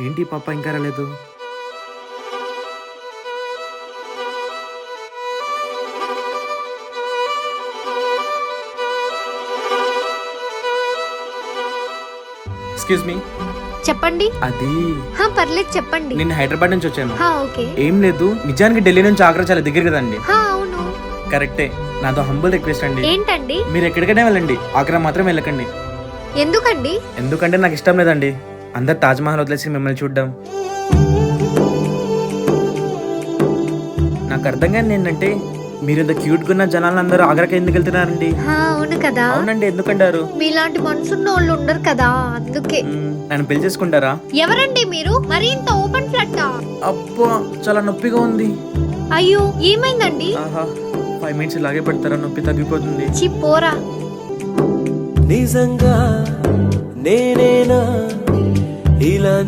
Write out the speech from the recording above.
ఏంటి పాప ఇంకా రాలేదు? Excuse me. చెప్పండి. అది పర్లేదు చెప్పండి. నేను హైదరాబాద్ నుంచి వచ్చాను. ఓకే. ఏం లేదు, నిజానికి ఢిల్లీ నుంచి ఆగ్రా చాలా దగ్గర కదండి. అవును. కరెక్టే. నాతో హంబుల్ రిక్వెస్ట్ అండి. ఏంటండి? మీరు ఎక్కడికైనా వెళ్ళండి, ఆగ్రా మాత్రం వెళ్ళకండి. ఎందుకండి? ఎందుకంటే నాకు ఇష్టం లేదండి అందరు తాజ్మహల్ వదిలేసి మిమ్మల్ని చూడడం. నాకు అర్థం కాని ఏంటంటే మీరు ఇంత క్యూట్ గా ఉన్న జనాలు అందరూ ఆగ్రాకి ఎందుకు వెళ్తున్నారండి? అవును కదా. అవునండి, ఎందుకంటారు? మీలాంటి మనసున్న వాళ్ళు ఉండరు కదా, అందుకే. నన్ను పెళ్లి చేసుకుంటారా? ఎవరండి మీరు? మరి ఇంత ఓపెన్ ఫ్లట్? అబ్బా, చాలా నొప్పిగా ఉంది. అయ్యో, ఏమైందండి? 5 మినిట్స్ ఇలాగే పెడతారా, నొప్పి తగ్గిపోతుంది. పోరా. నిజంగా నేనేనా ఇలా